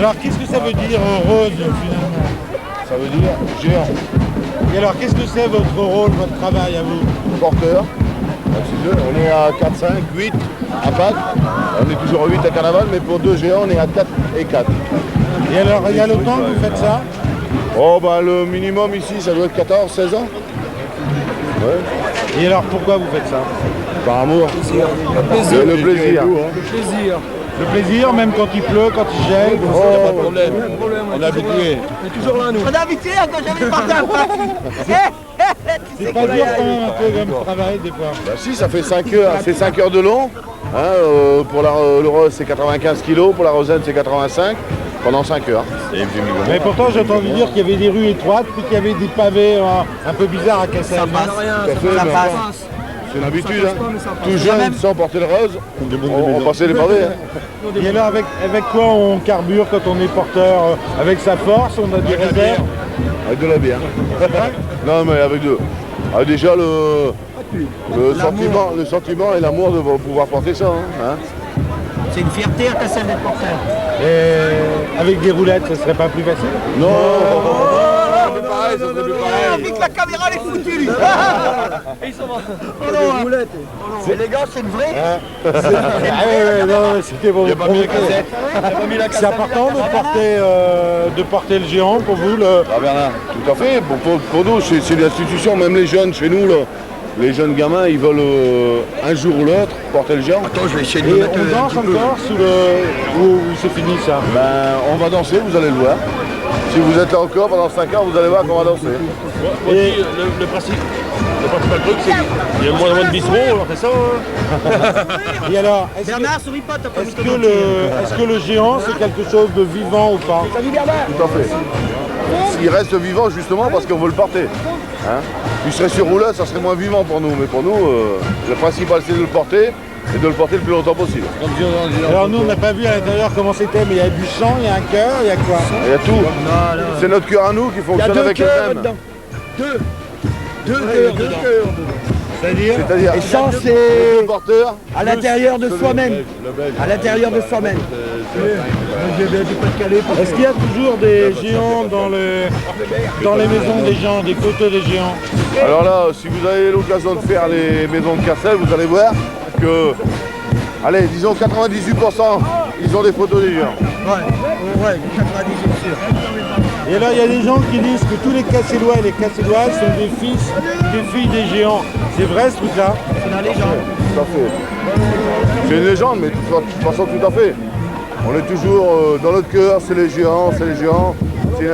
Alors qu'est-ce que ça veut dire rose finalement? Ça veut dire géant. Et alors qu'est-ce que c'est votre rôle, votre travail à vous? Porteur. On est à 4, 5, 8 à Pâques. On est toujours à 8 à Carnaval, mais pour 2 géants, on est à 4 et 4. Et alors, il y a longtemps que vous faites ça? Oh, bah le minimum ici, ça doit être 14, 16 ans. Ouais. Et alors, pourquoi vous faites ça? Par amour. Le plaisir. Le plaisir, même quand il pleut, quand il gèle. Oh, pas de problème. On est habitué. On est toujours là, nous. On est habitué à quand jamais parti à Pâques. C'est pas dur quand même un peu comme travail des fois. Bah si, ça fait 5 heures, c'est 5 heures de long. Hein, pour le rose, c'est 95 kg, pour la rosaine, c'est 85, pendant 5 heures. Mais pourtant, j'ai entendu dire qu'il y avait des rues étroites, puis qu'il y avait des pavés un peu bizarres à Cassel. Ça passe. Ça passe. C'est une habitude, hein. Tout jeune, sans porter le rose, on passait les pavés. Hein. Et alors, avec quoi on carbure quand on est porteur? Avec sa force, on a des réserves? Avec de la bière. Non, mais avec deux. Ah, déjà, le sentiment et l'amour de pouvoir porter ça. Hein. C'est une fierté à Cassel d'être porteur. Et avec des roulettes, ce serait pas plus facile? Non, pareil, ça serait plus pareil. Vite, la caméra, elle est foutue, lui. Ils sont c'est les gars, c'est une vraie. Non, c'était pour vous provoquer. C'est important de porter le géant pour vous Ah Bernard, tout à fait. Pour nous, c'est une institution, même les jeunes chez nous, là. Les jeunes gamins, ils veulent un jour ou l'autre porter le géant. Attends, je vais essayer de Et mettre on danse encore où c'est fini ça? Ben, on va danser, vous allez le voir. Si vous êtes là encore pendant 5 ans, vous allez voir qu'on va danser. Et le principal truc, c'est qu'il y a moins de bistrots, on fait ça. Et alors, Bernard, souris pas, t'as pas est-ce que le géant, c'est quelque chose de vivant ou pas? Salut Bernard. Tout à fait. Il reste vivant justement parce qu'on veut le porter. Hein, il serait sur rouleau, ça serait moins vivant pour nous. Mais pour nous, le principal c'est de le porter et de le porter le plus longtemps possible. Alors nous, on n'a pas vu à l'intérieur comment c'était, mais il y a du sang, il y a un cœur, il y a quoi? Il y a tout. C'est notre cœur à nous qui fonctionne avec le thème. Deux cœurs. C'est-à-dire Et ça, c'est porteur à l'intérieur de soi-même. À l'intérieur de soi-même. Est-ce qu'il y a toujours des géants dans les maisons des gens, des coteaux des géants? Alors là, si vous avez l'occasion de faire les maisons de Cassel, vous allez voir que, allez, disons 98%, ils ont des photos des géants. Ouais, 98 sûr. Et là, il y a des gens qui disent que tous les Cassellois et les Casselloises sont des fils, des filles des géants. C'est vrai ce truc-là? C'est la légende. Tout à fait. C'est une légende, mais de toute façon, tout à fait. On est toujours dans notre cœur, c'est les géants, c'est les géants. C'est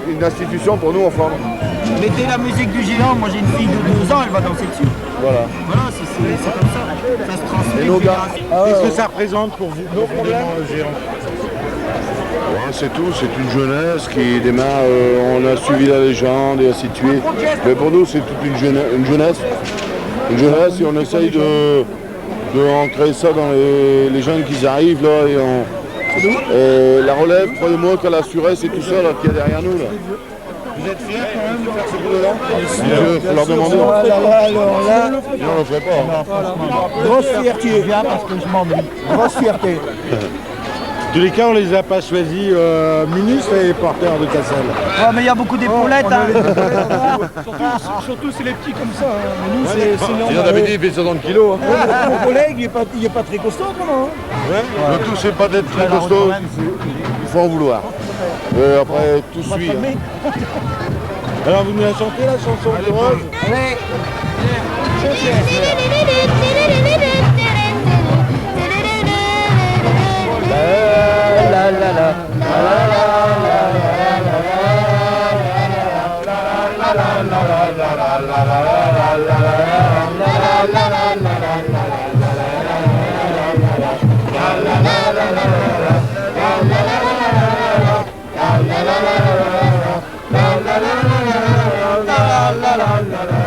une institution pour nous, enfants. Mettez la musique du géant, moi j'ai une fille de 2 ans, elle va danser dessus. Voilà. Voilà, c'est comme ça. Ça se transmet. Et nos gars. Qu'est-ce que ça représente pour vous, profondément, le géant? Ouais, c'est tout, c'est une jeunesse qui démarre, on a suivi la légende et ainsi de suite. Mais pour nous, c'est toute une jeunesse. Une jeunesse et on essaye de ancrer ça dans les jeunes qui arrivent là et la relève, croyez-moi qu'à la suresse et tout ça là qui est derrière nous là. Vous êtes fiers quand même de faire ce boulot-là? Il faut leur demander. Alors là, Non, on ne le fait pas. grosse fierté. Je viens parce que je m'ennuie. Grosse fierté. En tous les cas, on les a pas choisis ministres et porteurs de Cassel. Ouais, mais il y a beaucoup d'épaulettes. Surtout c'est les petits comme ça. Hein. Nous, c'est Il en avait dit, il fait 60 kilos. Hein. Mon collègue, il est pas très costaud, comment? Le tout, c'est pas d'être très costaud, il faut en vouloir. Et après, tout suit. Hein. Alors, vous nous la chantez, la chanson de Rose? Allez. La la la la la